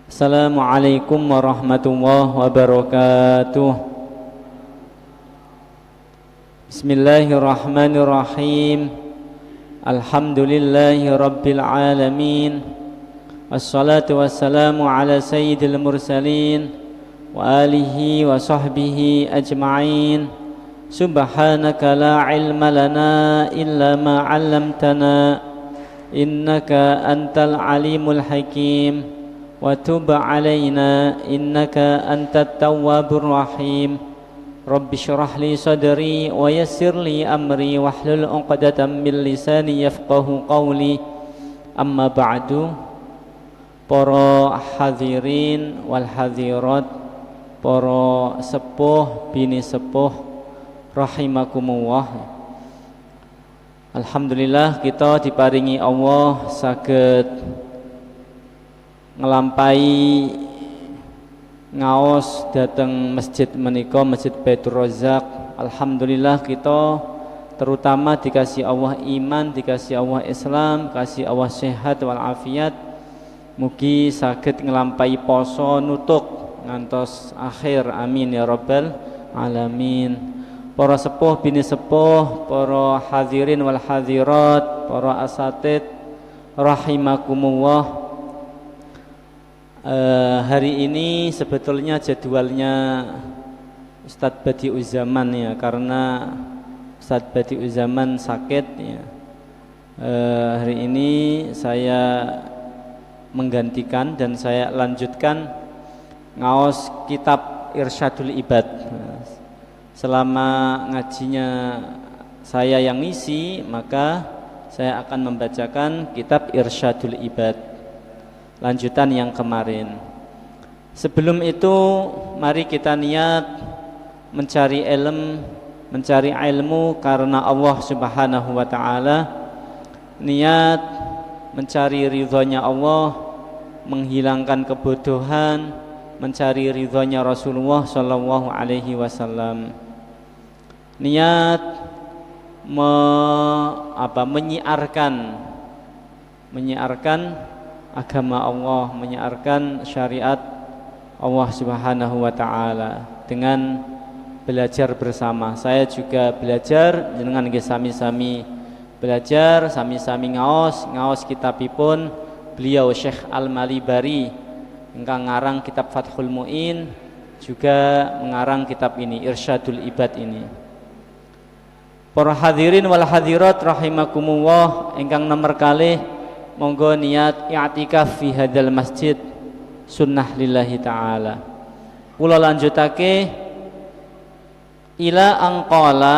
Assalamualaikum warahmatullahi wabarakatuh. Bismillahirrahmanirrahim. Alhamdulillahi rabbil alamin. Wassalatu wassalamu ala sayyidil mursalin wa alihi wa sahbihi ajma'in. Subhanaka la ilma lana illa ma 'allamtana innaka antal alimul hakim wa tub 'alaina innaka antat tawwabur rahim. Rabbi shrah li sadri wa yassir li amri wahlul 'uqdatam min lisani yafqahu qawli. Amma ba'du. Para hadirin wal hadirat, para sepuh bini sepuh rahimakumullah. Alhamdulillah kita diparingi Allah saged ngelampai ngaos dateng masjid menika, Masjid Baitur Razzaq. Alhamdulillah kita terutama dikasih Allah iman, dikasih Allah Islam, kasih Allah sehat wal afiat. Mugi saged ngelampai poso nutuk ngantos akhir, amin ya rabbal alamin. Para sepuh bini sepuh, para hadirin wal hadirat, para asatid rahimakumullah. Hari ini sebetulnya jadwalnya Ustadz Badi'uzzaman ya, karena Ustadz Badi'uzzaman sakit ya. Hari ini saya menggantikan dan saya lanjutkan ngaos kitab Irsyadul Ibad. Selama ngajinya saya yang ngisi, maka saya akan membacakan kitab Irsyadul Ibad, lanjutan yang kemarin. Sebelum itu mari kita niat mencari ilmu karena Allah Subhanahu wa ta'ala. Niat mencari ridhonya Allah, menghilangkan kebodohan, mencari ridhonya Rasulullah sallallahu alaihi wasallam. Niat menyiarkan agama Allah, menyiarkan syariat Allah Subhanahu wa ta'ala dengan belajar bersama. Saya juga belajar dengan sami-sami belajar, sami-sami ngaos kitabipun beliau Syekh Al-Malibari ingkang ngarang kitab Fathul Mu'in, juga mengarang kitab ini Irsyadul Ibad ini. Para hadirin wal hadirat rahimakumullah, ingkang nomor kalih monggo niat i'tikaf fi hadzal masjid sunnah lillahi ta'ala. Kula lanjutake ila anqala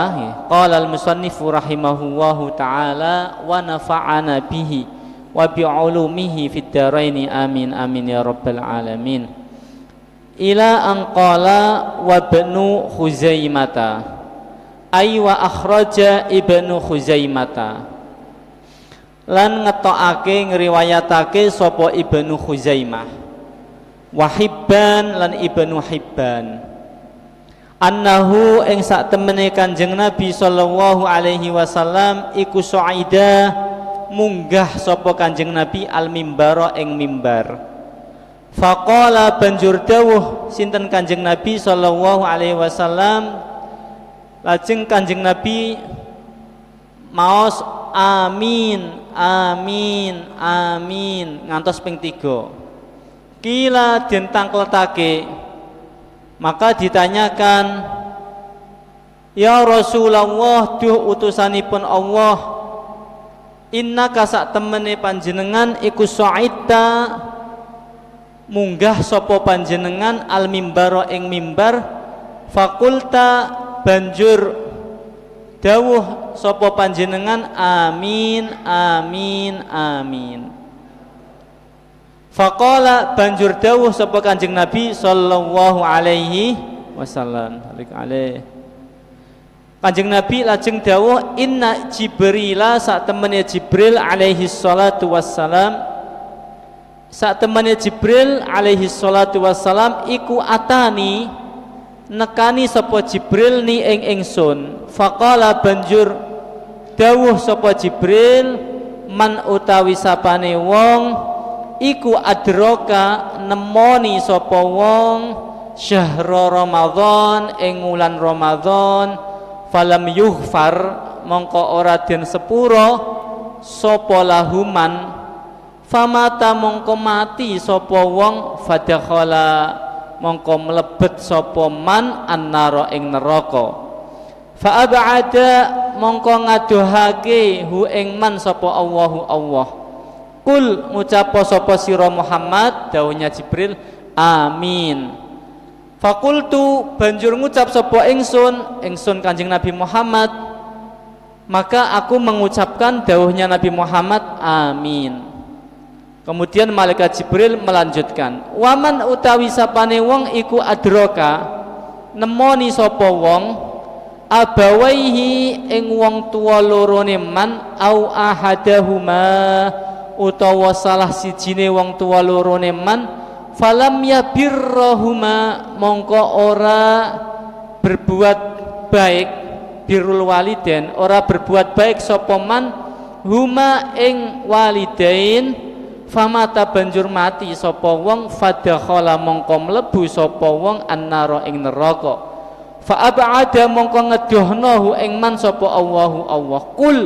qala al-musannifu rahimahullahu ta'ala wa nafa'ana bihi wa bi'ulumihi fid dharaini amin amin ya rabbal alamin. Ila anqala wa ibnu Khuzaimata ay wa akhraja ibnu Khuzaimata, lan ngetokake ngriwayatake sapa ibnu Khuzaimah, wa Hibban lan ibnu Hibban, annahu ing sak temene Kanjeng Nabi sallallahu alaihi wasallam iku su'ida munggah sapa Kanjeng Nabi al mimbara ing mimbar. Faqala banjur dawuh sinten Kanjeng Nabi sallallahu alaihi wasallam, lajeng Kanjeng Nabi maos amin amin amin ngantos ping 3. Kila den tangkletake, maka ditanyakan, ya Rasulullah, duh utusanipun Allah, innaka sak temene panjenengan iku sa'idta munggah sapa panjenengan al mimbara ing mimbar. Fakulta banjur dawuh sapa panjenengan amin amin amin. Faqala banjur dawuh sapa Kanjeng Nabi sallallahu alaihi wasallam, Kanjeng Nabi lajeng dawuh, inna Jibrila sak temene Jibril alaihi salatu wassalam, sak temene Jibril alaihi salatu wassalam iku atani nekani sapa Jibril ni ing ingsun. Faqala banjur dawuh sapa Jibril, man utawi sapane wong iku adraka nemoni sapa wong syahra Ramadan ing wulan Ramadan falam yughfar mongko ora den sepura sapa lahuman famata mongko mati sapa wong fadakhala mongko mlebet sapa man annara ing neraka fa ab'ada mongko ngadohake hu ing man sapa Allahu Allah kul ngucap sapa sira Muhammad dawuhnya Jibril amin fakultu banjur ngucap sapa ingsun Kanjeng Nabi Muhammad maka aku mengucapkan dawuhnya Nabi Muhammad amin. Kemudian malaikat Jibril melanjutkan waman utawi sapane wong iku adroka nemoni sapa wong abawaihi ing wong tuwa lorone man au ahadahuma utawa salah sijine wong tuwa lorone man falam yabirrahuma mongko ora berbuat baik birrul waliden ora berbuat baik sapa man huma ing walidain famata banjur mati sapa wong fadakhala mongko mlebu sapa wong annara ing neraka fa ab'ada mongko ngedohno ing man sapa Allahu Allah kul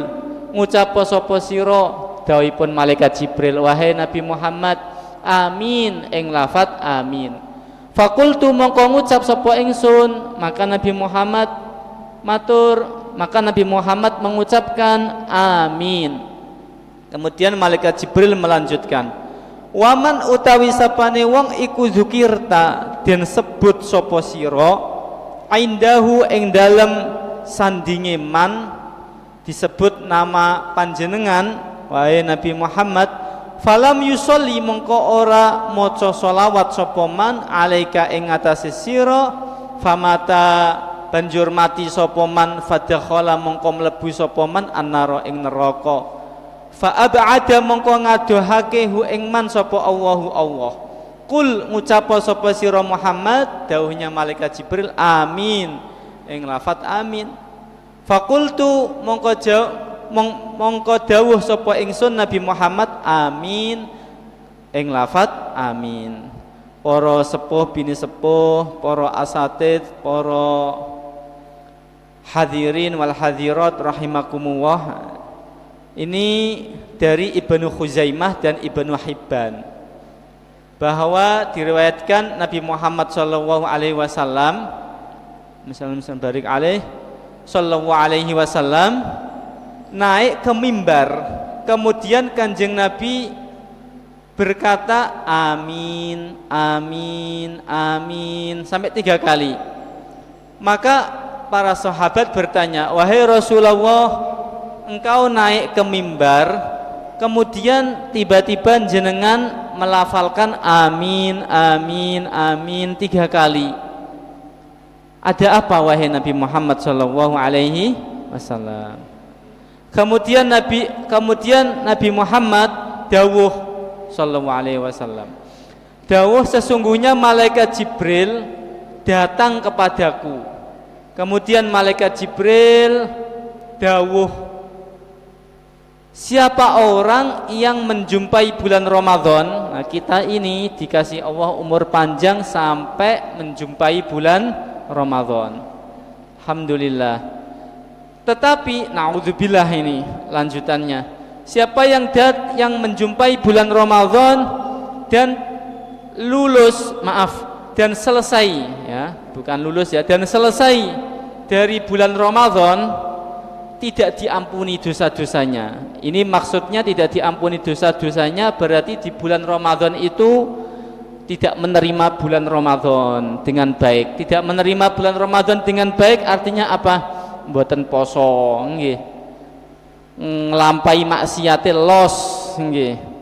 ngucap sapa sira dawuhipun malaikat Jibril wahai Nabi Muhammad amin ing lafat amin fakultu mongko ngucap sapa ingsun maka Nabi Muhammad mengucapkan amin. Kemudian malaikat Jibril melanjutkan waman utawi sapane wong iku zukirta den sebut sapa sira indahu ing dalem sandinge man disebut nama panjenengan wahai Nabi Muhammad falam yusolli mongko ora maca selawat sapa man alaika ing atase sira famata banjur mati sapa man fadakhala mongko mlebu sapa man annara ing neraka fa ab'ada mongko ngadohake hu ing man sapa Allahu Allah kul ngucap sapa sira Muhammad dawuhnya malaikat Jibril amin ing lafat amin fakultu mongko dawuh sapa ingsun Nabi Muhammad amin ing lafat amin. Para sepuh bini sepuh, para asatid, para hadirin wal hadirat rahimakumullah. Ini dari Ibnu Khuzaimah dan Ibnu Hibban bahwa diriwayatkan Nabi Muhammad sallallahu alaihi wasallam misalnya barik alaih sallallahu alaihi wasallam naik ke mimbar, kemudian Kanjeng Nabi berkata amin amin amin sampai 3 kali. Maka para sahabat bertanya, wahai Rasulullah, engkau naik ke mimbar, kemudian tiba-tiba jenengan melafalkan amin amin amin 3 kali. Ada apa wahai Nabi Muhammad sallallahu alaihi wasallam? Kemudian Nabi Muhammad dawuh sallallahu alaihi wasallam, dawuh sesungguhnya malaikat Jibril datang kepadaku. Kemudian malaikat Jibril dawuh, siapa orang yang menjumpai bulan Ramadan? Nah, kita ini dikasih Allah umur panjang sampai menjumpai bulan Ramadan. Alhamdulillah. Tetapi naudzubillah ini lanjutannya. Siapa yang menjumpai bulan Ramadan dan dan selesai, ya, bukan lulus ya, dan selesai dari bulan Ramadan, tidak diampuni dosa-dosanya. Ini maksudnya tidak diampuni dosa-dosanya berarti di bulan Ramadan itu tidak menerima bulan Ramadan dengan baik. Tidak menerima bulan Ramadan dengan baik artinya apa? Mboten poso nggih. Nglampahi maksiate los nggih.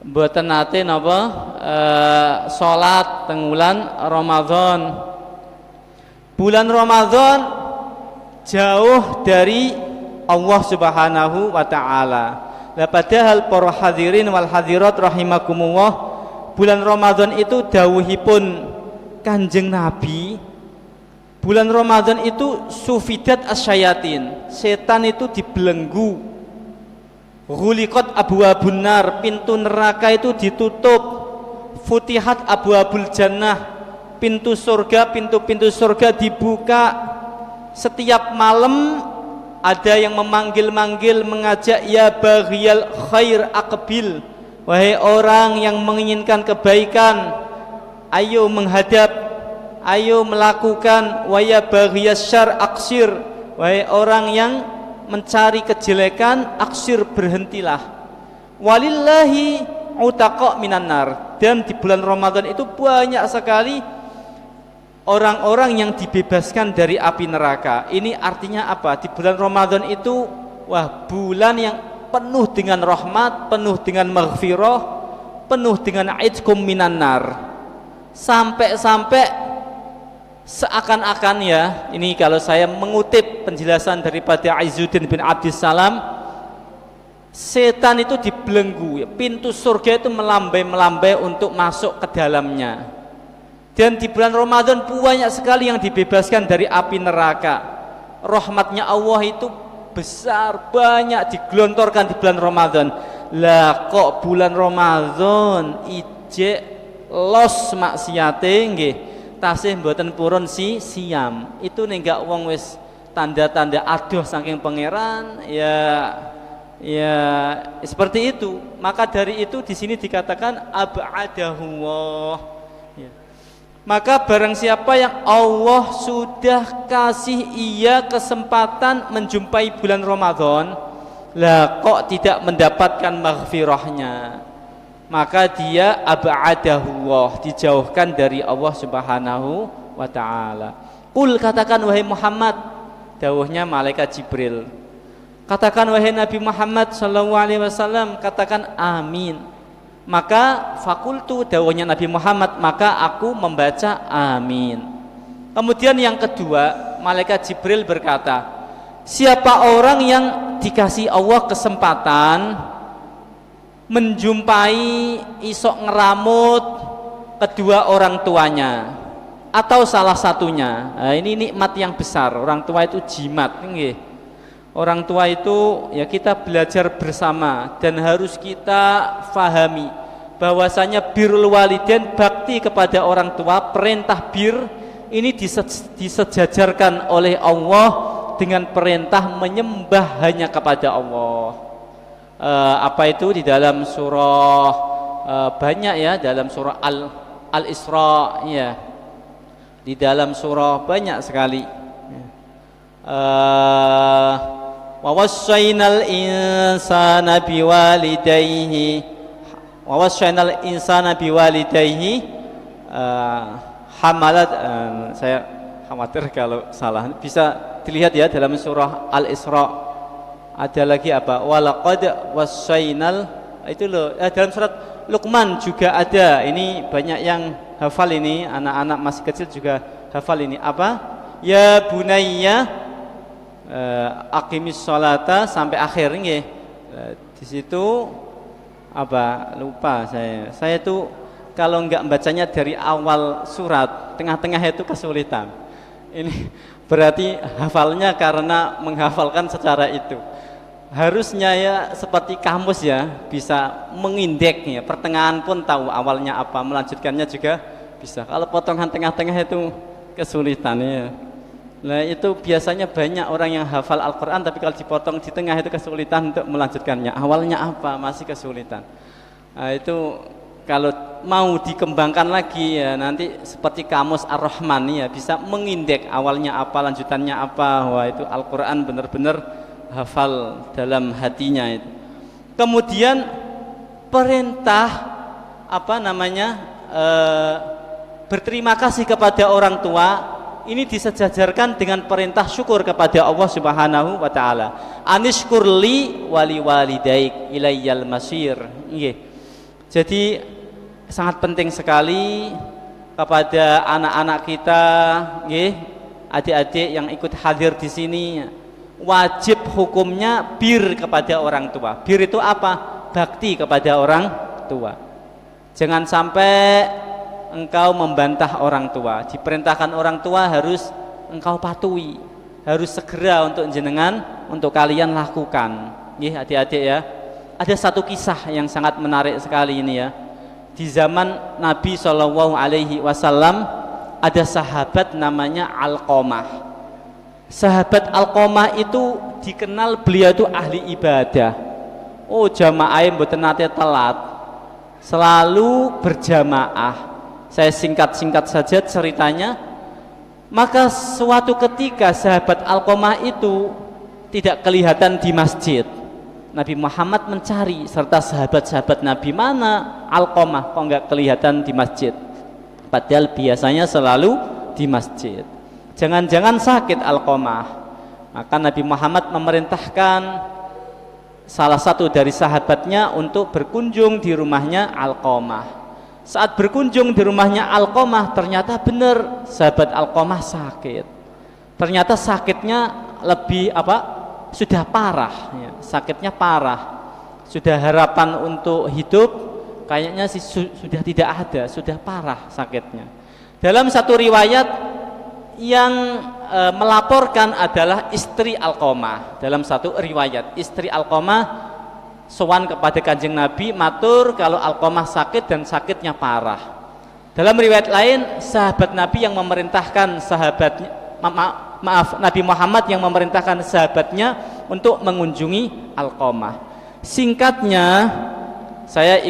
Mboten nate napa salat teng wulan Ramadan. Bulan Ramadan jauh dari Allah Subhanahu wa taala. Lah padahal para hadirin wal hadirat rahimakumullah, bulan Ramadan itu dawuhipun Kanjeng Nabi, bulan Ramadan itu sufidat asyayatin, setan itu dibelenggu. Ghuliqat abwabun nar, pintu neraka itu ditutup. Futihat abwabul jannah, pintu surga, pintu-pintu surga dibuka. Setiap malam ada yang memanggil-manggil, mengajak, ya baghiyal khair aqbil, wahai orang yang menginginkan kebaikan, ayo menghadap, ayo melakukan. Wa ya baghiyas syarr aqsir, wahai orang yang mencari kejelekan, aksir, berhentilah. Walillahi utaqa minan nar, dan di bulan Ramadan itu banyak sekali orang-orang yang dibebaskan dari api neraka. Ini artinya apa? Di bulan Ramadan itu bulan yang penuh dengan rahmat, penuh dengan maghfirah, penuh dengan itqum minan nar. Sampai-sampai seakan-akan ya, ini kalau saya mengutip penjelasan daripada Izzuddin bin Abdissalam, setan itu dibelenggu, pintu surga itu melambai-melambai untuk masuk ke dalamnya. Dan di bulan Ramadan banyak sekali yang dibebaskan dari api neraka. Rahmatnya Allah itu besar, banyak digelontorkan di bulan Ramadan. Lah kok bulan Ramadan ijek los maksiate nggih, tasih mboten purun siam. Itu nek gak wong wis tanda-tanda adoh saking pangeran, ya seperti itu. Maka dari itu di sini dikatakan ab'adahu Allah. Ya. Maka barang siapa yang Allah sudah kasih ia kesempatan menjumpai bulan Ramadan, lah kok tidak mendapatkan maghfirahnya, maka dia ab'adahu Allah, dijauhkan dari Allah Subhanahu wa ta'ala. Qul, katakan wahai Muhammad, dawuhnya malaikat Jibril, katakan wahai Nabi Muhammad sallallahu alaihi wasallam, katakan amin. Maka fakultu, dawuhnya Nabi Muhammad, maka aku membaca amin. Kemudian yang kedua, malaikat Jibril berkata, siapa orang yang dikasih Allah kesempatan menjumpai isok ngeramut kedua orang tuanya atau salah satunya, nah, ini nikmat yang besar. Orang tua itu jimat, nggih. Orang tua itu ya kita belajar bersama, dan harus kita fahami bahwasanya birrul walidain, bakti kepada orang tua, perintah bir ini disejajarkan oleh Allah dengan perintah menyembah hanya kepada Allah. Apa itu di dalam surah banyak ya, dalam surah Al-Isra ya, di dalam surah banyak sekali. Wa wassaynal insana biwalidayhi hamalat, saya khawatir kalau salah, bisa dilihat ya dalam surah Al-Isra. Ada lagi apa? Walaqad wassaynal, itu loh, dalam surat Luqman juga ada. Ini banyak yang hafal ini, anak-anak masih kecil juga hafal ini. Apa? Ya bunayya aqimis sholata sampai akhir nggih. Di situ apa? Lupa saya. Saya tuh kalau enggak membacanya dari awal surat, tengah-tengah itu kesulitan. Ini berarti hafalnya karena menghafalkan secara itu. Harusnya ya seperti kamus ya, bisa mengindek ya, pertengahan pun tahu awalnya apa, melanjutkannya juga bisa. Kalau potongan tengah-tengah itu kesulitan ya. Nah itu biasanya banyak orang yang hafal Al-Quran, tapi kalau dipotong di tengah itu kesulitan untuk melanjutkannya. Awalnya apa, masih kesulitan. Nah itu kalau mau dikembangkan lagi ya, nanti seperti kamus Ar-Rahman ya, bisa mengindek awalnya apa, lanjutannya apa. Wah itu Al-Quran benar-benar hafal dalam hatinya itu. Kemudian perintah apa namanya, berterima kasih kepada orang tua, ini disejajarkan dengan perintah syukur kepada Allah Subhanahu wa taala. Anishkurli wali walidaik ilayyal masir. Nggih. Jadi sangat penting sekali kepada anak-anak kita, nggih, adik-adik yang ikut hadir di sini, wajib hukumnya bir kepada orang tua. Bir itu apa? Bakti kepada orang tua. Jangan sampai engkau membantah orang tua. Diperintahkan orang tua harus engkau patuhi, harus segera untuk jenengan, untuk kalian lakukan. Nggih adik-adik ya. ada satu kisah yang sangat menarik sekali ini ya. Di zaman Nabi Shallallahu Alaihi Wasallam ada sahabat namanya Alqamah. Sahabat Alqamah itu dikenal beliau itu ahli ibadah. Oh, jamaah mboten nate telat, selalu berjamaah. Saya singkat-singkat saja ceritanya. Maka suatu ketika sahabat Alqamah itu tidak kelihatan di masjid. Nabi Muhammad mencari serta sahabat-sahabat Nabi, mana Alqamah kok nggak kelihatan di masjid, padahal biasanya selalu di masjid. Jangan-jangan sakit Alqamah. Maka Nabi Muhammad memerintahkan salah satu dari sahabatnya untuk berkunjung di rumahnya Alqamah. Saat berkunjung di rumahnya Alqamah, ternyata benar sahabat Alqamah sakit. Ternyata sakitnya lebih sudah parah ya. Sakitnya parah, sudah harapan untuk hidup kayaknya sudah tidak ada, sudah parah sakitnya. Dalam satu riwayat yang melaporkan adalah istri Alqamah. Dalam satu riwayat istri Alqamah sowan kepada Kanjeng Nabi, matur kalau Alqamah sakit dan sakitnya parah. Dalam riwayat lain sahabat Nabi yang memerintahkan sahabatnya, Nabi Muhammad yang memerintahkan sahabatnya untuk mengunjungi Alqamah. Singkatnya saya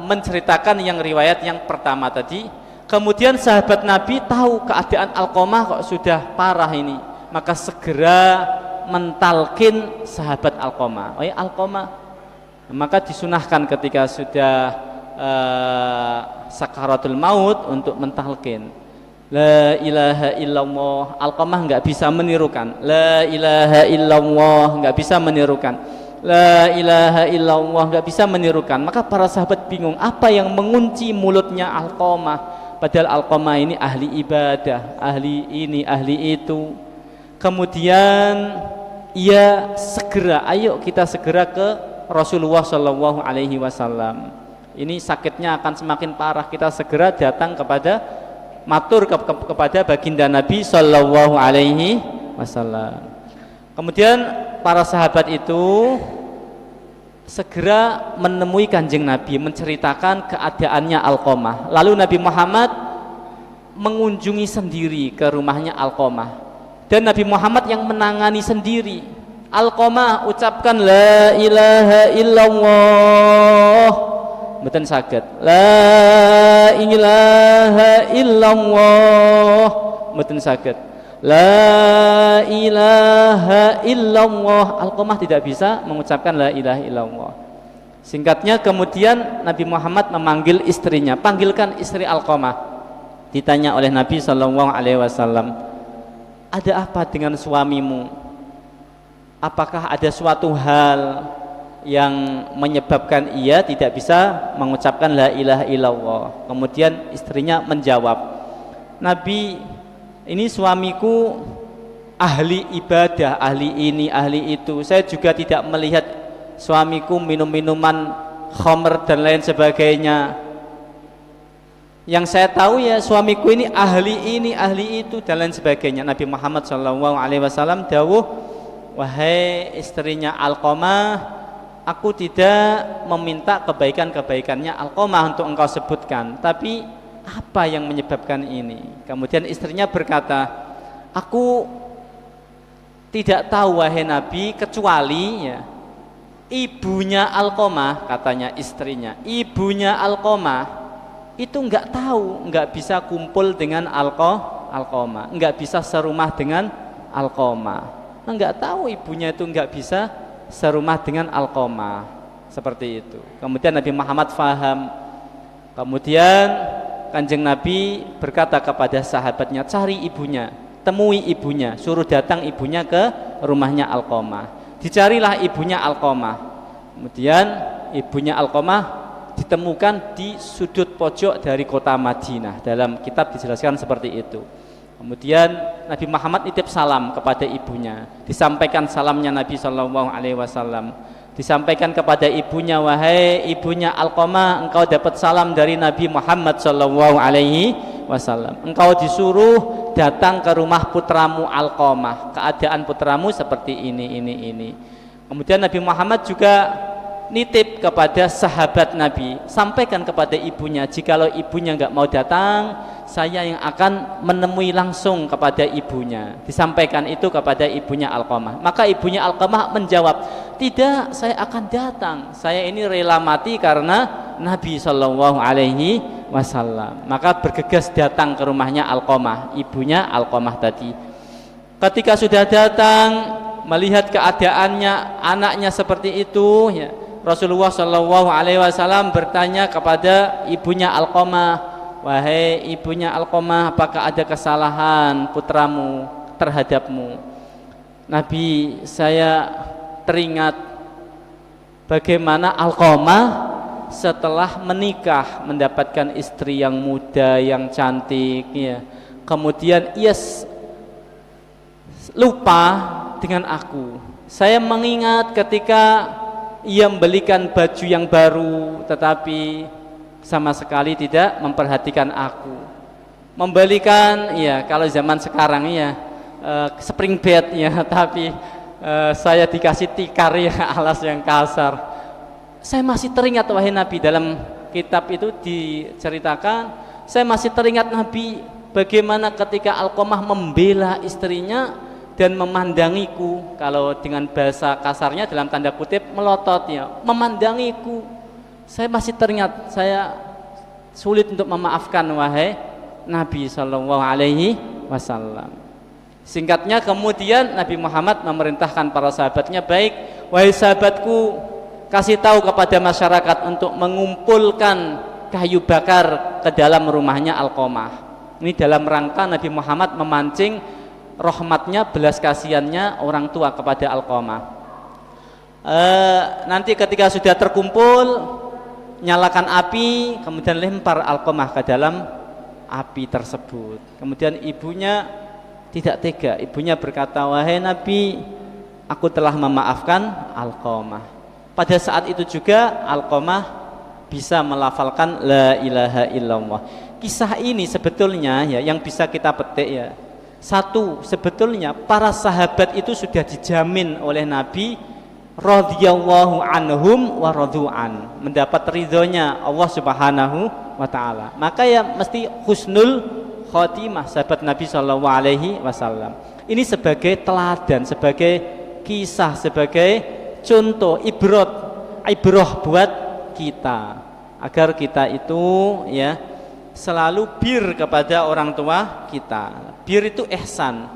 menceritakan yang riwayat yang pertama tadi. Kemudian sahabat Nabi tahu keadaan Alqamah kok sudah parah ini, maka segera mentalkin sahabat Alqamah. Oh ya Alqamah, maka disunahkan ketika sudah sakaratul maut untuk mentalkin. La ilaha illallah. Alqamah nggak bisa menirukan. La ilaha illallah nggak bisa menirukan. La ilaha illallah nggak bisa menirukan. Maka para sahabat bingung apa yang mengunci mulutnya Alqamah. Padahal Alqamah ini ahli ibadah, ahli ini, ahli itu. Kemudian ia segera, ayo kita segera ke Rasulullah Shallallahu Alaihi Wasallam. Ini sakitnya akan semakin parah. Kita segera datang kepada matur kepada baginda Nabi Shallallahu Alaihi Wasallam. Kemudian para sahabat itu segera menemui Kanjeng Nabi, menceritakan keadaannya Alqamah. Lalu Nabi Muhammad mengunjungi sendiri ke rumahnya Alqamah, dan Nabi Muhammad yang menangani sendiri. Alqamah ucapkan la ilaha illallah, mboten saged. La ilaha illallah, mboten saged. La ilaha illallah. Alqamah tidak bisa mengucapkan la ilaha illallah. Singkatnya kemudian Nabi Muhammad memanggil istrinya, panggilkan istri Alqamah. Ditanya oleh Nabi Shallallahu Alaihi Wasallam, ada apa dengan suamimu? Apakah ada suatu hal yang menyebabkan ia tidak bisa mengucapkan la ilaha illallah? Kemudian istrinya menjawab, Nabi, ini suamiku ahli ibadah, ahli ini, ahli itu. Saya juga tidak melihat suamiku minum-minuman khamr dan lain sebagainya. Yang saya tahu ya suamiku ini, ahli itu dan lain sebagainya. Nabi Muhammad SAW dawuh, wahai istrinya Alqamah, aku tidak meminta kebaikan-kebaikannya Alqamah untuk engkau sebutkan, tapi apa yang menyebabkan ini? Kemudian istrinya berkata, aku tidak tahu wahai Nabi, kecuali ya, ibunya Alqamah, katanya istrinya, ibunya Alqamah itu enggak tahu, enggak bisa kumpul dengan Alqamah, enggak bisa serumah dengan Alqamah. Enggak tahu ibunya itu enggak bisa serumah dengan Alqamah, seperti itu. Kemudian Nabi Muhammad faham. Kemudian Kanjeng Nabi berkata kepada sahabatnya, cari ibunya, temui ibunya, suruh datang ibunya ke rumahnya Alqamah. Dicarilah ibunya Alqamah. Kemudian ibunya Alqamah ditemukan di sudut pojok dari kota Madinah. Dalam kitab dijelaskan seperti itu. Kemudian Nabi Muhammad nitip salam kepada ibunya. Disampaikan salamnya Nabi Shallallahu Alaihi Wasallam. Disampaikan kepada ibunya, wahai ibunya Alqamah, engkau dapat salam dari Nabi Muhammad Shallallahu Alaihi Wasallam. Engkau disuruh datang ke rumah putramu Alqamah. Keadaan putramu seperti ini. Kemudian Nabi Muhammad juga nitip kepada sahabat Nabi, sampaikan kepada ibunya, jikalau ibunya nggak mau datang, saya yang akan menemui langsung kepada ibunya. Disampaikan itu kepada ibunya Alqamah. Maka ibunya Alqamah menjawab, tidak, saya akan datang, saya ini rela mati karena Nabi Shallallahu Alaihi Wasallam. Maka bergegas datang ke rumahnya Alqamah, ibunya Alqamah tadi. Ketika sudah datang, melihat keadaannya anaknya seperti itu, ya, Rasulullah Shallallahu Alaihi Wasallam bertanya kepada ibunya Alqamah, wahai ibunya Alqamah, apakah ada kesalahan putramu terhadapmu? Nabi, saya teringat bagaimana Alqamah setelah menikah mendapatkan istri yang muda, yang cantik, ya. Kemudian ia lupa dengan aku. Saya mengingat ketika ia membelikan baju yang baru, tetapi sama sekali tidak memperhatikan aku. Membelikan, ya kalau zaman sekarang ya spring bed ya, tapi saya dikasih tikar ya, alas yang kasar. Saya masih teringat wahai Nabi, dalam kitab itu diceritakan, saya masih teringat Nabi bagaimana ketika Alqamah membela istrinya dan memandangiku, kalau dengan bahasa kasarnya dalam tanda kutip melotot ya, memandangiku. Saya masih teringat, saya sulit untuk memaafkan wahai Nabi Shallallahu Alaihi Wasallam. Singkatnya kemudian Nabi Muhammad memerintahkan para sahabatnya, baik wahai sahabatku, kasih tahu kepada masyarakat untuk mengumpulkan kayu bakar ke dalam rumahnya Alqamah. Ini dalam rangka Nabi Muhammad memancing rahmatnya, belas kasihannya orang tua kepada Alqamah. Nanti ketika sudah terkumpul, nyalakan api, kemudian lempar Alqamah ke dalam api tersebut. Kemudian ibunya tidak tega, ibunya berkata, wahai Nabi, aku telah memaafkan Alqamah. Pada saat itu juga Alqamah bisa melafalkan la ilaha illallah. Kisah ini sebetulnya ya yang bisa kita petik ya. Satu, sebetulnya para sahabat itu sudah dijamin oleh Nabi radhiyallahu anhum wa radu'an, mendapat ridhonya Allah Subhanahu wa taala. Maka ya mesti husnul khotimah sahabat Nabi sallallahu alaihi wasallam. Ini sebagai teladan, sebagai kisah, sebagai contoh ibrah buat kita, agar kita itu ya selalu bir kepada orang tua kita. Bir itu ihsan.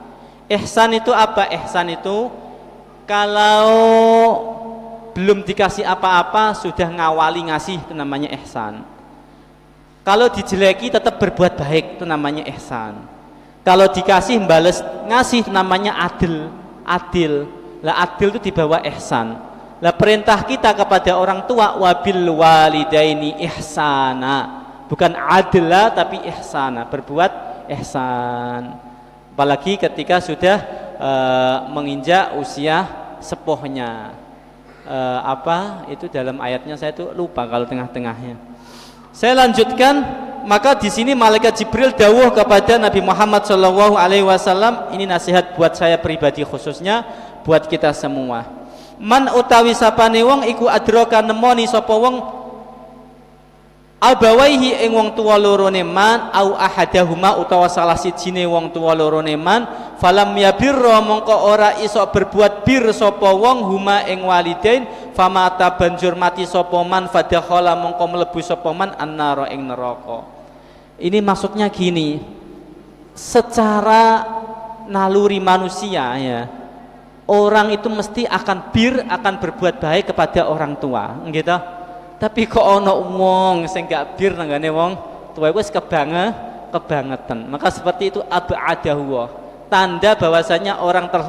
Ihsan itu apa? Ihsan itu kalau belum dikasih apa-apa sudah ngawali ngasih, itu namanya ihsan. Kalau dijeleki tetap berbuat baik, itu namanya ihsan. Kalau dikasih bales ngasih, itu namanya adil. Adil. Lah adil itu di bawah ihsan. Lah perintah kita kepada orang tua, wabil walidaini ihsana. Bukan adillah tapi ihsana, berbuat ihsan. Apalagi ketika sudah menginjak usia sepuhnya. Apa itu dalam ayatnya saya itu lupa kalau tengah-tengahnya. Saya lanjutkan, maka di sini malaikat Jibril dawuh kepada Nabi Muhammad sallallahu alaihi wasallam, ini nasihat buat saya pribadi khususnya, buat kita semua. Man utawi sapane wong iku adraka nemoni sapa wong abawaihi ing wong tuwa lorone man au ahadahuma utawa salah sijine wong tuwa lorone man falam yabirra mongko ora iso berbuat bir sapa wong huma ing walidain famata banjur mati sapa man fadakhala mongko mlebu sapa man annara ing neraka. Ini maksudnya gini, secara naluri manusia ya, orang itu mesti akan akan berbuat baik kepada orang tua, gitu. Tapi kok ono wong sing gak bir nanggane wong tuwa wis kebangetan. Maka seperti itu abadahu, tanda bahwasanya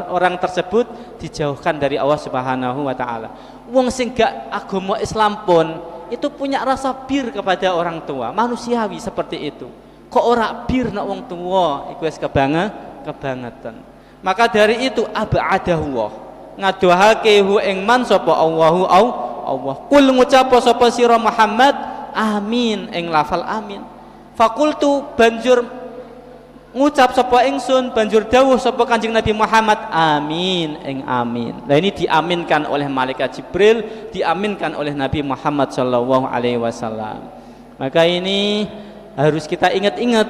orang tersebut dijauhkan dari Allah Subhanahu wa taala. Wong sing gak agama Islam pun itu punya rasa bir kepada orang tua, manusiawi seperti itu. Kok ora bir nek wong tuwa iku wis kebangetan. Maka dari itu abadahu, ngadohake hu ing man sapa Allahu Allah. Kul ngucap sapa sira Muhammad amin ing lafal amin. Fakultu banjur ngucap sapa ingsun banjur dawuh sapa Kanjeng Nabi Muhammad amin ing amin. Nah ini diaminkan oleh malaikat Jibril, diaminkan oleh Nabi Muhammad sallallahu alaihi wasallam. Maka ini harus kita ingat-ingat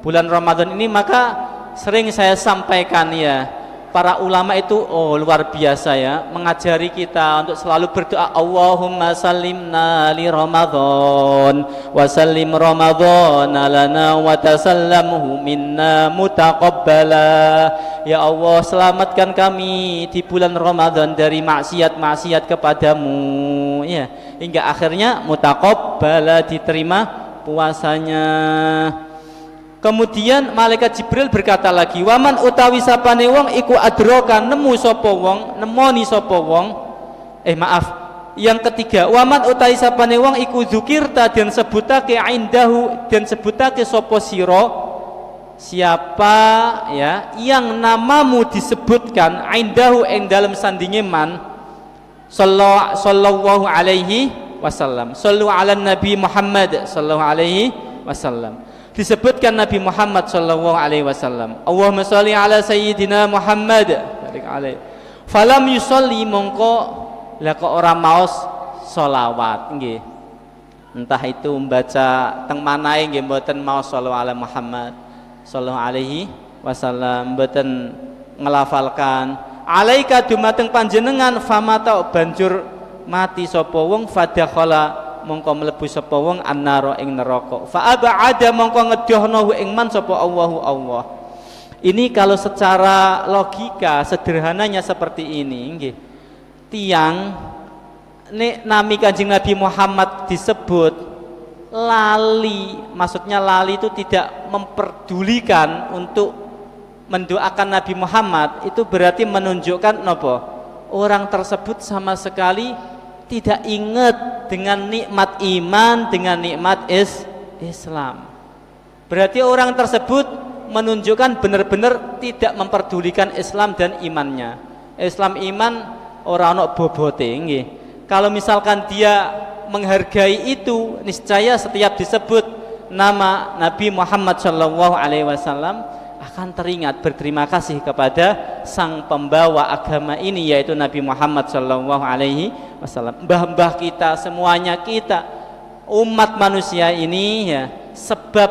bulan Ramadan ini. Maka sering saya sampaikan ya, para ulama itu luar biasa ya, mengajari kita untuk selalu berdoa Allahumma sallimna li Ramadan wa sallim Ramadan lana wa tasallamhu minna mutaqabbala. Ya Allah, selamatkan kami di bulan Ramadan dari maksiat-maksiat kepadamu ya, hingga akhirnya mutaqabbala, diterima puasanya. Kemudian malaikat Jibril berkata lagi, waman utawi sapane wong iku adroka nemu sapa wong, nemoni sapa wong. Yang ketiga, waman utawi sapane wong iku zukirta dan sebutake indahu, dan sebutake sapa sira, siapa ya yang namamu disebutkan indahu ing dalam sandinge man, sallallahu alaihi wasallam, sallu ala nabi Muhammad sallallahu alaihi wasallam, disebutkan Nabi Muhammad sallallahu alaihi wasallam, Allahumma sholli ala sayyidina Muhammad barik alaihi, falam yusolli mongko lah kok ora maos sholawat nggih, entah itu membaca teng manahe nggih mboten maos sallallahu ala Muhammad sallallahu alaihi wasallam, mboten ngelafalkan alaika dumateng panjenengan, famata banjur mati sapa wong, fadakhala mongko mlebu sapa wong annara ing neraka, fa abada mongko ngedohno ing man sapa Allahu Allah. Ini kalau secara logika sederhananya seperti ini nggih. Tiang nek nami Kanjeng Nabi Muhammad disebut lali, maksudnya lali itu tidak memperdulikan untuk mendoakan Nabi Muhammad, itu berarti menunjukkan napa? Orang tersebut sama sekali tidak ingat dengan nikmat iman, dengan nikmat Islam. Berarti orang tersebut menunjukkan benar-benar tidak memperdulikan Islam dan imannya. Islam iman ora ana bobote nggih. Kalau misalkan dia menghargai itu, niscaya setiap disebut nama Nabi Muhammad sallallahu alaihi wasallam akan teringat berterima kasih kepada sang pembawa agama ini, yaitu Nabi Muhammad sallallahu alaihi wasallam. Mbah-mbah kita, semuanya kita umat manusia ini ya, sebab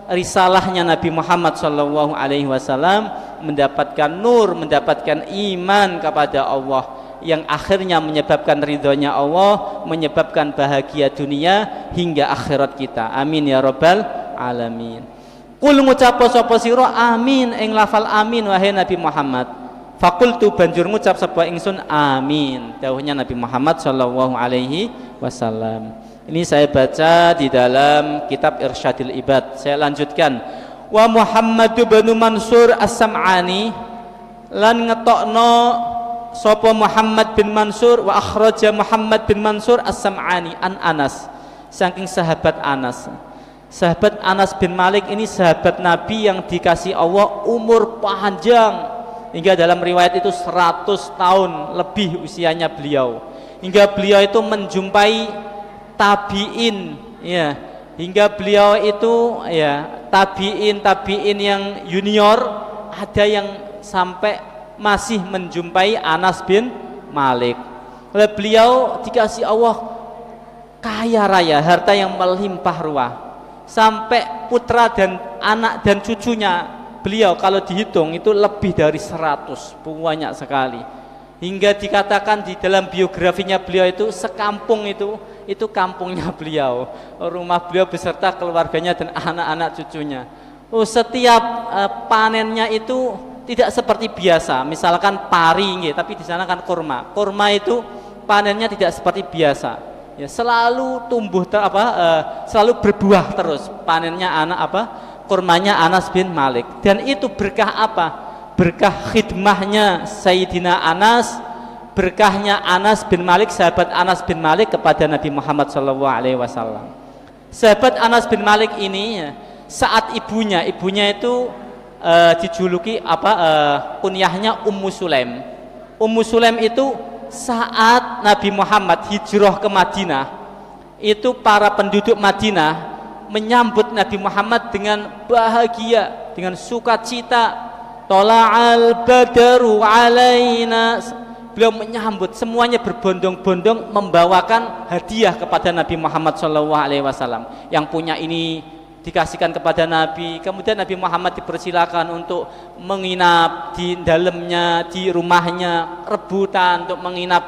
risalahnya Nabi Muhammad sallallahu alaihi wasallam mendapatkan nur, mendapatkan iman kepada Allah, yang akhirnya menyebabkan ridhonya Allah, menyebabkan bahagia dunia hingga akhirat kita. Amin ya rabbal alamin. Kul ngucap sapa sira amin ing lafal amin wahai Nabi Muhammad. Fakultu banjur ngucap sapa ingsun amin, dawuhnya Nabi Muhammad sallallahu alaihi wasallam. Ini saya baca di dalam kitab Irsyadil Ibad. Saya lanjutkan. Wa Muhammad bin Mansur As-Sam'ani lan ngetokno sapa Muhammad bin Mansur, wa akhraja Muhammad bin Mansur As-Sam'ani an Anas, saking sahabat Anas. Sahabat Anas bin Malik ini sahabat Nabi yang dikasih Allah umur panjang, hingga dalam riwayat itu 100 tahun lebih usianya beliau, hingga beliau itu menjumpai tabi'in ya, hingga beliau itu ya tabi'in yang junior, ada yang sampai masih menjumpai Anas bin Malik. Oleh beliau dikasih Allah kaya raya, harta yang melimpah ruah, sampai putra dan anak dan cucunya beliau kalau dihitung itu lebih dari 100, banyak sekali. Hingga dikatakan di dalam biografinya beliau itu sekampung itu kampungnya beliau, rumah beliau beserta keluarganya dan anak-anak cucunya. Setiap panennya itu tidak seperti biasa, misalkan pari nggih, tapi di sana kan kurma. Kurma itu panennya tidak seperti biasa. Ya, selalu tumbuh selalu berbuah terus. Panennya kurmanya Anas bin Malik. Dan itu berkah apa? Berkah khidmahnya Sayyidina Anas, berkahnya Anas bin Malik, sahabat Anas bin Malik kepada Nabi Muhammad SAW. Sahabat Anas bin Malik ini ya, saat ibunya itu dijuluki kunyahnya Ummu Sulaim. Ummu Sulaim itu saat Nabi Muhammad hijrah ke Madinah, itu para penduduk Madinah menyambut Nabi Muhammad dengan bahagia, dengan sukacita. Tola'al badru alaina, beliau menyambut, semuanya berbondong-bondong membawakan hadiah kepada Nabi Muhammad SAW. Yang punya ini dikasihkan kepada Nabi, kemudian Nabi Muhammad dipersilakan untuk menginap di dalamnya, di rumahnya, rebutan untuk menginap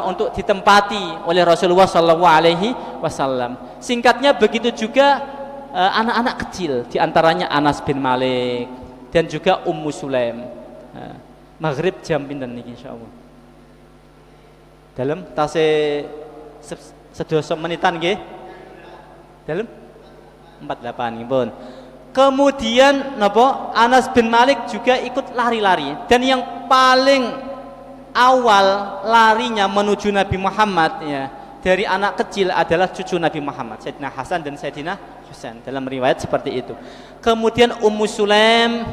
untuk ditempati oleh Rasulullah SAW. Singkatnya begitu juga anak-anak kecil, diantaranya Anas bin Malik dan juga Ummu Sulaim. Maghrib jam pinten niki insyaallah. Dalam tasih sedasa menitan nggih. Dalam 48 nggih pun. Kemudian napa Anas bin Malik juga ikut lari-lari, dan yang paling awal larinya menuju Nabi Muhammad ya dari anak kecil adalah cucu Nabi Muhammad, Sayyidina Hasan dan Sayyidina Husain, dalam riwayat seperti itu. Kemudian Ummu Sulaim,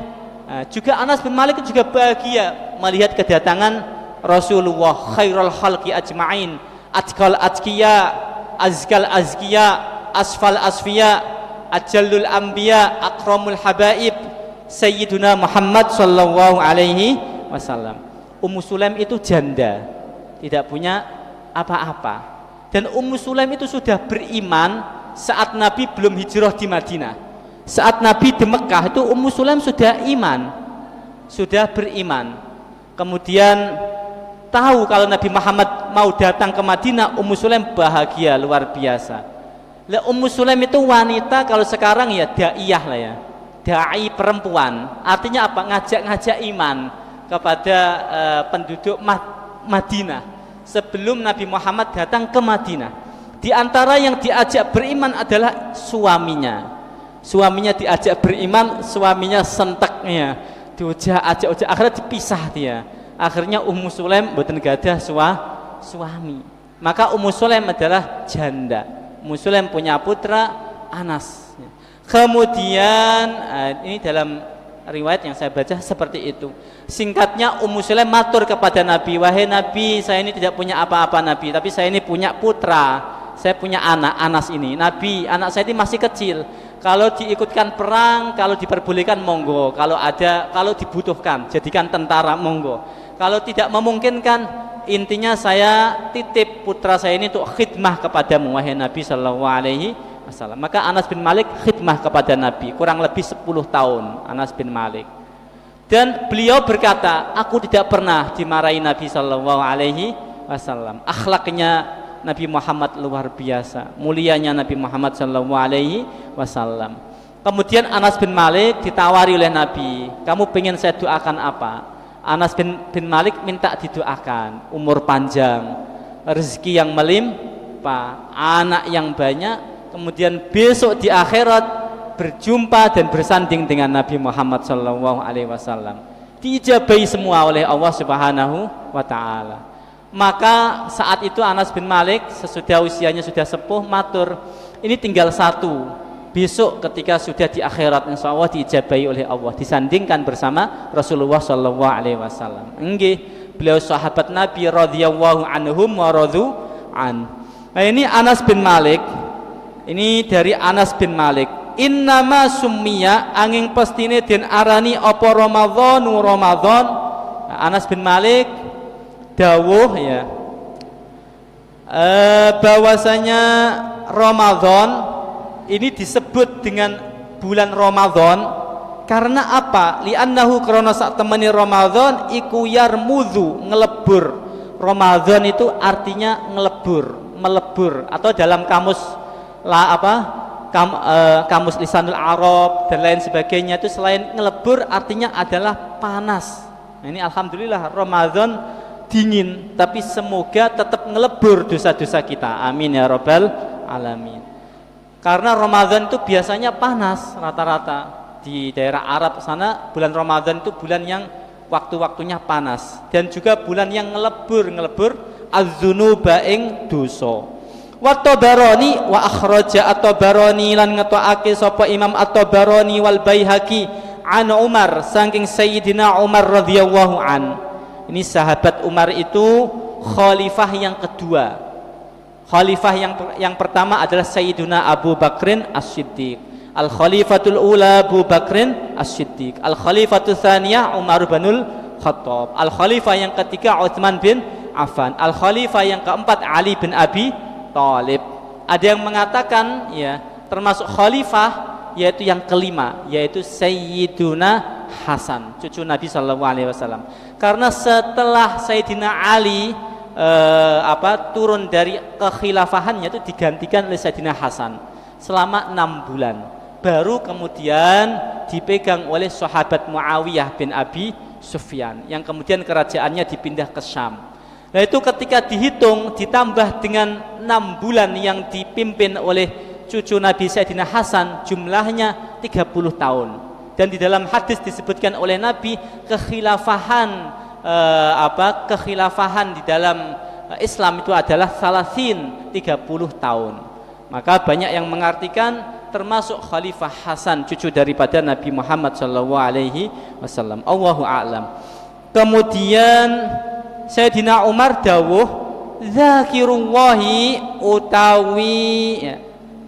juga Anas bin Malik juga bahagia melihat kedatangan Rasulullah, khairul khalqi ajma'in, atqal atqiya, azkal azkiya, asfal asfiya, ajallul anbiya, akramul habaib, Sayyiduna Muhammad sallallahu alaihi wasallam. Ummu Sulaim itu janda, tidak punya apa-apa. Dan Ummu Sulaim itu sudah beriman saat Nabi belum hijrah di Madinah. Saat Nabi di Mekah itu Ummu Sulaim sudah iman, sudah beriman. Kemudian tahu kalau Nabi Muhammad mau datang ke Madinah, Ummu Sulaim bahagia luar biasa. Lah Ummu Sulaim itu wanita, kalau sekarang ya daiyah lah ya, dai perempuan. Artinya apa? Ngajak-ngajak iman kepada penduduk Madinah sebelum Nabi Muhammad datang ke Madinah. Di antara yang diajak beriman adalah suaminya. Suaminya diajak beriman, suaminya senteknya diajak, akhirnya dipisah dia. Akhirnya Ummu Sulaim mboten gadah suami. Maka Ummu Sulaim adalah janda. Ummu Sulaim punya putra Anas. Kemudian ini dalam riwayat yang saya baca seperti itu. Singkatnya Ummu Sulaim matur kepada Nabi, wahai Nabi, saya ini tidak punya apa-apa Nabi, tapi saya ini punya putra, saya punya anak, Anas ini. Nabi, anak saya ini masih kecil. Kalau diikutkan perang, kalau diperbolehkan monggo, kalau dibutuhkan jadikan tentara monggo. Kalau tidak memungkinkan, intinya saya titip putra saya ini untuk khidmah kepadamu wahai Nabi sallallahu alaihi wasallam. Maka Anas bin Malik khidmah kepada Nabi kurang lebih 10 tahun Anas bin Malik. Dan beliau berkata, aku tidak pernah dimarahi Nabi sallallahu alaihi wasallam. Akhlaknya Nabi Muhammad luar biasa, mulianya Nabi Muhammad sallallahu alaihi wasallam. Kemudian Anas bin Malik ditawari oleh Nabi, kamu pengen saya doakan apa? Anas bin Malik minta didoakan umur panjang, rezeki yang melimpah, anak yang banyak, kemudian besok di akhirat berjumpa dan bersanding dengan Nabi Muhammad sallallahu alaihi wasallam. Diijabahi semua oleh Allah Subhanahu wa taala. Maka saat itu Anas bin Malik sesudah usianya sudah sepuh matur, ini tinggal satu, besok ketika sudah di akhirat insya Allah diijabahi oleh Allah, disandingkan bersama Rasulullah sallallahu alaihi wasallam. Nggih, beliau sahabat Nabi radhiyallahu anhum wa radu an. Nah ini Anas bin Malik, ini dari Anas bin Malik. Innama summiya angin pastine den arani apa Ramadhanu Ramadhan. Nah, Anas bin Malik dawuh ya, bahwasanya Ramadan ini disebut dengan bulan Ramadan karena apa? Li'annahu karena sak temani Ramadan iku yarmudhu, ngelebur. Ramadan itu artinya ngelebur, melebur, atau dalam kamus kamus lisanul Arab dan lain sebagainya itu selain ngelebur artinya adalah panas. Nah, ini alhamdulillah Ramadan dingin, tapi semoga tetap ngelebur dosa-dosa kita, amin ya rabbal alamin. Karena Ramadan itu biasanya panas rata-rata di daerah Arab sana. Bulan Ramadan itu bulan yang waktu-waktunya panas, dan juga bulan yang ngelebur az-dzunuba ing dosa. Wa Tabarani wa akhraja at-Tabarani lan ngetokake sapa Imam at-Tabarani wal Baihaqi an Umar saking Sayyidina Umar radhiyallahu an. Ini sahabat Umar itu khalifah yang kedua. Khalifah yang pertama adalah Sayyiduna Abu Bakrin As-Siddiq. Al-Khalifatul Ula Abu Bakrin As-Siddiq. Al-Khalifatul Tsaniyah Umar binul Khattab. Al-Khalifah yang ketiga Utsman bin Affan. Al-Khalifah yang keempat Ali bin Abi Thalib. Ada yang mengatakan ya termasuk khalifah yaitu yang kelima, yaitu Sayyiduna Hasan, cucu Nabi sallallahu alaihi wasallam. Karena setelah Sayyidina Ali turun dari kekhilafahannya itu digantikan oleh Sayyidina Hasan selama 6 bulan. Baru kemudian dipegang oleh sahabat Muawiyah bin Abi Sufyan yang kemudian kerajaannya dipindah ke Syam. Nah itu ketika dihitung ditambah dengan 6 bulan yang dipimpin oleh cucu Nabi Sayyidina Hasan, jumlahnya 30 tahun. Dan di dalam hadis disebutkan oleh Nabi kekhilafahan di dalam Islam itu adalah 30 tahun. Maka banyak yang mengartikan termasuk Khalifah Hasan, cucu daripada Nabi Muhammad sallallahu alaihi wasallam. Allahu a'lam. Kemudian Sayyidina Umar dawuh zakirullahi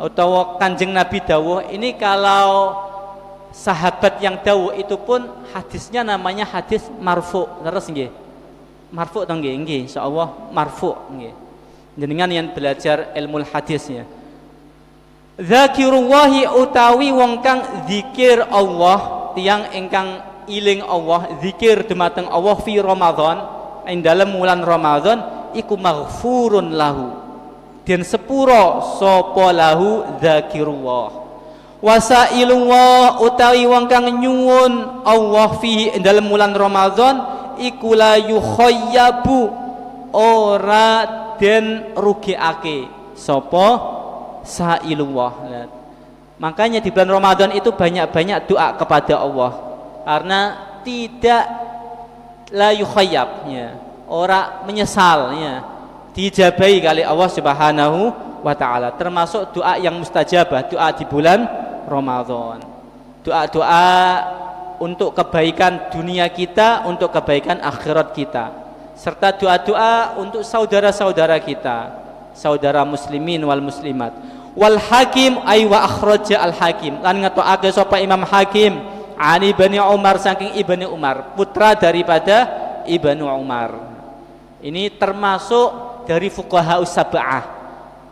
utawa Kanjeng Nabi dawuh ini, kalau sahabat yang dawuh itu pun hadisnya namanya hadis marfu. Terus nggih. Marfu to nggih, insyaallah marfu nggih. Jenengan yang belajar ilmu hadisnya. Zakirullahi utawi wong kang zikir Allah, tiyang ingkang iling Allah, zikir dumateng Allah fi Ramadan, ing dalam bulan Ramadan iku maghfurun lahu. Dan sepuro sapa lahu zakirullah. Wasailullah utawi wong kang nyuwun Allah fihi dalam bulan Ramadan iku la yukhayyabu, ora den rugiake sapa sailullah. Makanya di bulan Ramadan itu banyak-banyak doa kepada Allah, karena tidak la yukhayyab ya, ora menyesal ya, dijabahi kali Allah Subhanahu wa taala. Termasuk doa yang mustajabah, doa di bulan Ramadan. Doa-doa untuk kebaikan dunia kita, untuk kebaikan akhirat kita, serta doa-doa untuk saudara-saudara kita, saudara muslimin wal muslimat. Wal hakim ay wa akhraja al hakim, lan ngetokake sapa Imam Hakim ani Ibni Umar saking Ibni Umar, putra daripada Ibnu Umar. Ini termasuk dari fuqaha sab'ah,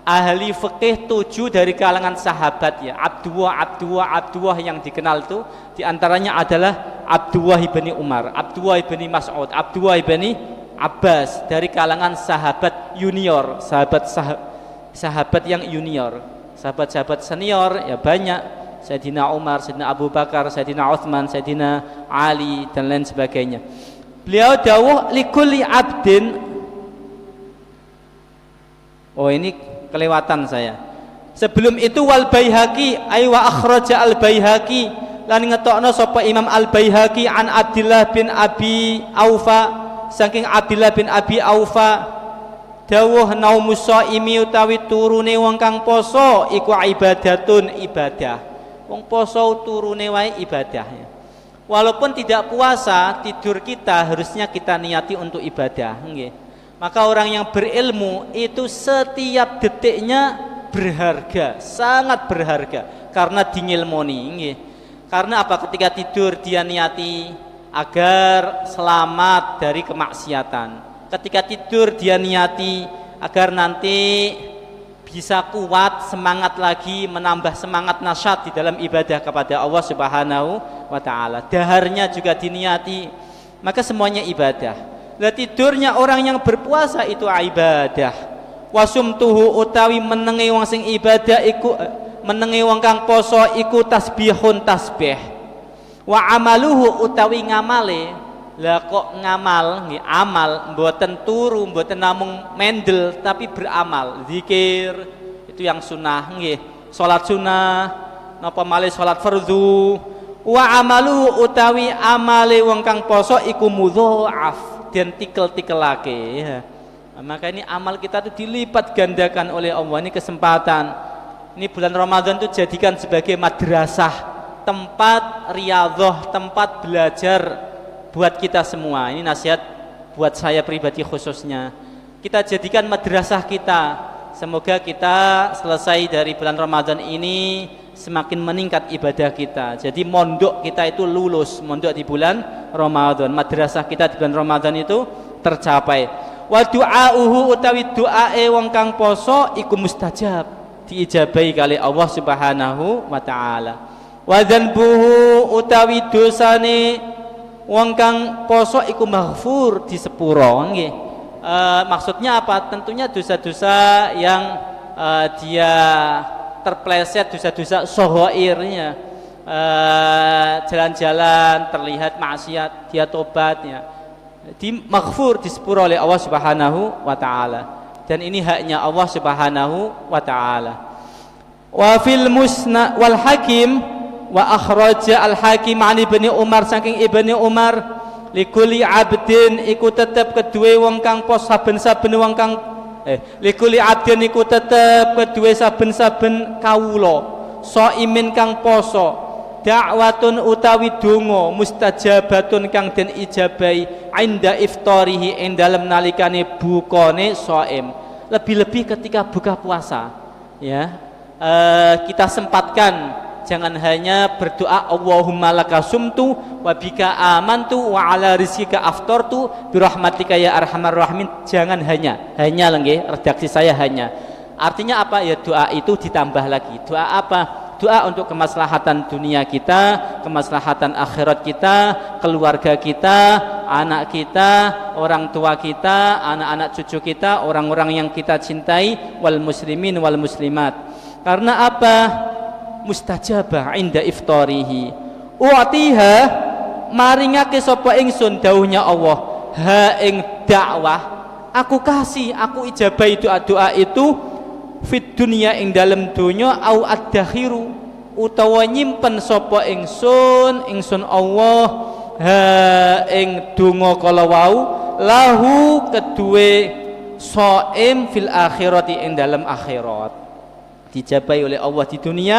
ahli fikih 7 dari kalangan sahabat ya. Abdullah yang dikenal itu diantaranya adalah Abdullah ibni Umar, Abdullah ibni Mas'ud, Abdullah ibni Abbas, dari kalangan sahabat junior, sahabat yang junior. Sahabat-sahabat senior ya banyak, Sayyidina Umar, Sayyidina Abu Bakar, Sayyidina Utsman, Sayyidina Ali dan lain sebagainya. Beliau dawuh likulli abdin. Oh ini kelewatan saya. Sebelum itu wal Baihaqi ay wa akhraja al Baihaqi, lan ngetokno sapa Imam al Baihaqi an Abdullah bin Abi Aufa, saking Abdullah bin Abi Aufa dawuh naumus shaimi utawi turune wong kang poso iku ibadatun, ibadah. Wong poso turune wae ibadah ya. Walaupun tidak puasa, tidur kita harusnya kita niati untuk ibadah nggih. Maka orang yang berilmu itu setiap detiknya berharga, sangat berharga, karena dingilmoni. Karena apa? Ketika tidur dia niati agar selamat dari kemaksiatan. Ketika tidur dia niati agar nanti bisa kuat, semangat lagi, menambah semangat nasyat di dalam ibadah kepada Allah Subhanahu wa taala. Daharnya juga diniati. Maka semuanya ibadah. Lah tidurnya orang yang berpuasa itu ibadah. Wasumtuhu utawi menenge wong sing ibadah iku, menenge wong kang poso iku tasbihun, tasbih. Wa amaluhu utawi ngamale, lah kok ngamal nggih, amal mboten turu, mboten namung mendel tapi beramal. Zikir itu yang sunnah nggih, salat sunnah napa malih salat fardhu. Wa amaluhu utawi amale wong kang poso iku mudhaaf, dan tikel-tikelake ya. Maka ini amal kita itu dilipat gandakan oleh Allah. Ini kesempatan, ini bulan Ramadan itu jadikan sebagai madrasah, tempat riyadhah, tempat belajar buat kita semua. Ini nasihat buat saya pribadi khususnya. Kita jadikan madrasah kita Semoga kita selesai dari bulan Ramadan ini semakin meningkat ibadah kita. Jadi mondok kita itu lulus, mondok di bulan Ramadan. Madrasah kita di bulan Ramadan itu tercapai. Wa du'auhu utawi du'ae wong kang poso iku mustajab, diijabahi kali Allah Subhanahu wa taala. Wa dzanbuhu utawi dosane wong kang poso iku maghfur, disepuro nggih. Maksudnya apa? Tentunya dosa-dosa yang dia terpleset, dosa-dosa sohoirnya, jalan-jalan terlihat maksiat, dia tobatnya di maghfur, disepuro oleh Allah Subhanahu wa taala. Dan ini haknya Allah Subhanahu wa taala. Wa fil musnad wal hakim wa akhraja al hakim an ibni Umar, saking ibni Umar, likuli abdin iku tetep kedue wong kang pos saben-saben wong kang likuli abdin iku tetep kedue saben-saben kawula shaimin kang poso da'watun utawi donga mustajabatun kang den ijabahi inda iftarihi ing dalem nalikane bukane shaim. Lebih-lebih ketika buka puasa ya, kita sempatkan. Jangan hanya berdoa Allahumma laka sumtu wa bika amantu wa ala rizqika aftartu bi rahmatika ya arhamar rahimin. Jangan hanya nggih, redaksi saya hanya. Artinya apa ya, doa itu ditambah lagi. Doa apa? Doa untuk kemaslahatan dunia kita, kemaslahatan akhirat kita, keluarga kita, anak kita, orang tua kita, anak-anak cucu kita, orang-orang yang kita cintai, wal muslimin wal muslimat. Karena apa? Mustajabah inda iftarihi. U'tiha maringake sapa ingsun dawuhnya Allah, ha ing dakwah aku kasih, aku ijabahi doa-doa itu fit dunya ing dalem donya au ad-dakhiru utawa nyimpen sapa ingsun Allah ha ing donga kala wau lahu kedue shaim fil akhirati ing dalem akhirat, dijabahi oleh Allah di dunia,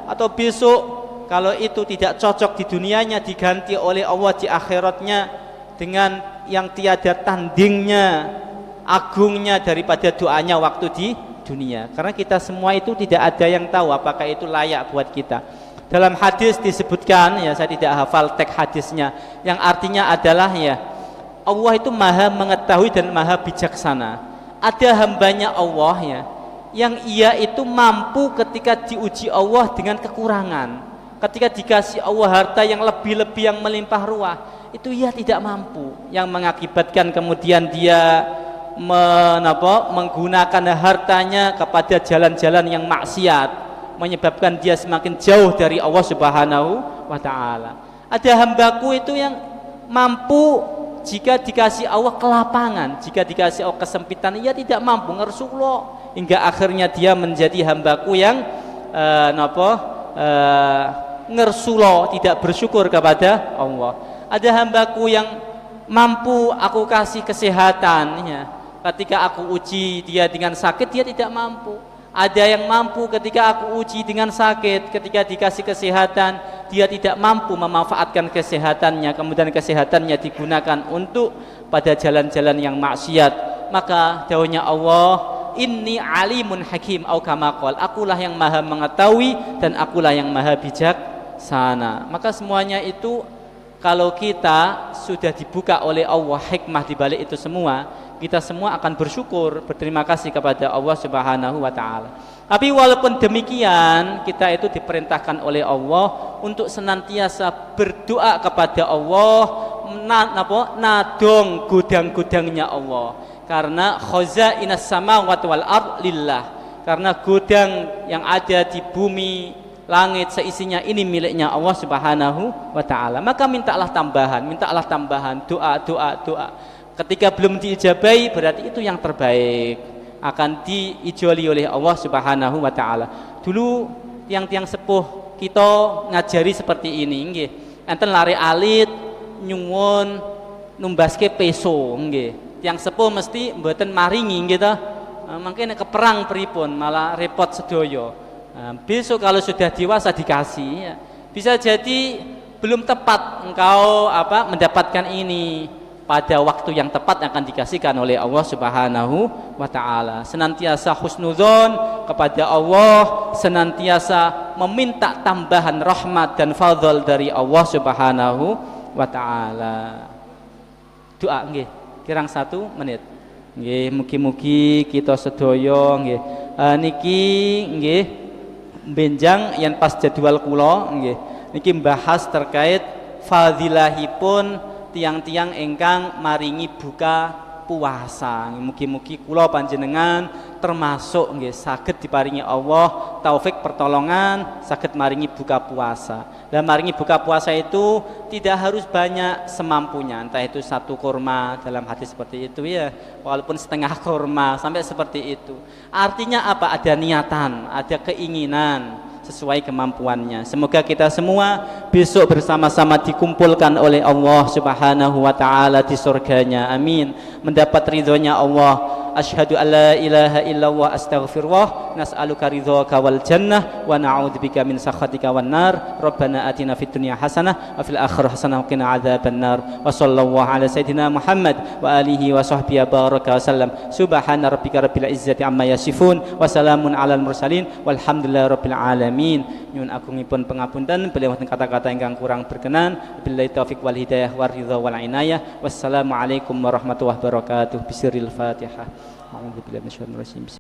atau besok kalau itu tidak cocok di dunianya diganti oleh Allah di akhiratnya dengan yang tiada tandingnya, agungnya daripada doanya waktu di dunia. Karena kita semua itu tidak ada yang tahu apakah itu layak buat kita. Dalam hadis disebutkan, ya saya tidak hafal teks hadisnya, yang artinya adalah ya Allah itu maha mengetahui dan maha bijaksana. Ada hambanya Allah ya yang ia itu mampu ketika diuji Allah dengan kekurangan, ketika dikasih Allah harta yang lebih-lebih yang melimpah ruah, itu ia tidak mampu, yang mengakibatkan kemudian dia menggunakan hartanya kepada jalan-jalan yang maksiat, menyebabkan dia semakin jauh dari Allah Subhanahu wa taala. Ada hambaku itu yang mampu jika dikasih Allah kelapangan, jika dikasih Allah kesempitan, ia tidak mampu ngersulo, hingga akhirnya dia menjadi hambaku yang ngersulo, tidak bersyukur kepada Allah. Ada hambaku yang mampu aku kasih kesehatan ya, ketika aku uji dia dengan sakit dia tidak mampu. Ada yang mampu ketika aku uji dengan sakit, ketika dikasih kesehatan dia tidak mampu memanfaatkan kesehatannya, kemudian kesehatannya digunakan untuk pada jalan-jalan yang maksiat. Maka dawuhnya Allah, inni alimun hakim au kama qol, akulah yang maha mengetahui dan akulah yang maha bijaksana. Maka semuanya itu kalau kita sudah dibuka oleh Allah hikmah di balik itu semua, kita semua akan bersyukur, berterima kasih kepada Allah Subhanahu wa taala. Tapi walaupun demikian, kita itu diperintahkan oleh Allah untuk senantiasa berdoa kepada Allah, nadong gudang-gudangnya Allah. Karena khazainas samawati wal ard lillah, karena gudang yang ada di bumi, langit seisinya ini miliknya Allah Subhanahu wa taala. Maka mintalah tambahan, doa. Ketika belum diijabahi berarti itu yang terbaik, akan diijoli oleh Allah Subhanahu wa taala. Dulu tiang-tiang sepuh kita ngajari seperti ini nggih. Enten lari alit nyuwun numbaske peso nggih. Tiang sepuh mesti mboten maringi nggih ta. Mangke nek keperang pripun malah repot sedaya. Besok kalau sudah dewasa dikasih ya. Bisa jadi belum tepat engkau mendapatkan ini. pada waktu yang tepat akan dikasihkan oleh Allah Subhanahu wa taala. Senantiasa husnudzon kepada Allah, senantiasa meminta tambahan rahmat dan fadl dari Allah Subhanahu wa taala. Doa nggih, kirang 1 menit. Nggih, mugi-mugi kita sedaya nggih niki nggih benjang yen pas jadwal kula nggih niki membahas terkait fadilahipun tiang-tiang ingkang maringi buka puasa. Mugi-mugi kula panjenengan termasuk nggih saged diparingi Allah taufik pertolongan saged maringi buka puasa. Dan maringi buka puasa itu tidak harus banyak, semampunya, entah itu 1 kurma dalam hadis seperti itu ya, walaupun setengah kurma sampai seperti itu. Artinya apa? Ada niatan, ada keinginan sesuai kemampuannya. Semoga kita semua besok bersama-sama dikumpulkan oleh Allah Subhanahu wa taala di surganya. Amin. Mendapat ridhonya Allah. Asyhadu an la ilaha illallah astaghfirullah nas'aluka ridhaka wal jannah wa na'udzubika min sakhatika wan nar. Rabbana atina fid dunya hasanah wa fil akhirati hasanah wa qina adzaban nar. Wa sallallahu ala sayidina Muhammad wa alihi wa sahbihi baraka wasallam. Subhana rabbika rabbil izzati amma yasifun wa salamun alal mursalin walhamdulillahi rabbil alamin. Nyuwun agungipun pangapunten bilih wonten kata-kata ingkang kurang berkenan. Billahi taufik wal hidayah war ridha wal inayah. Wassalamu alaikum warahmatullahi wabarakatuh. Bisiril Fatihah. A'udzu billahi minasyaitonir rajim.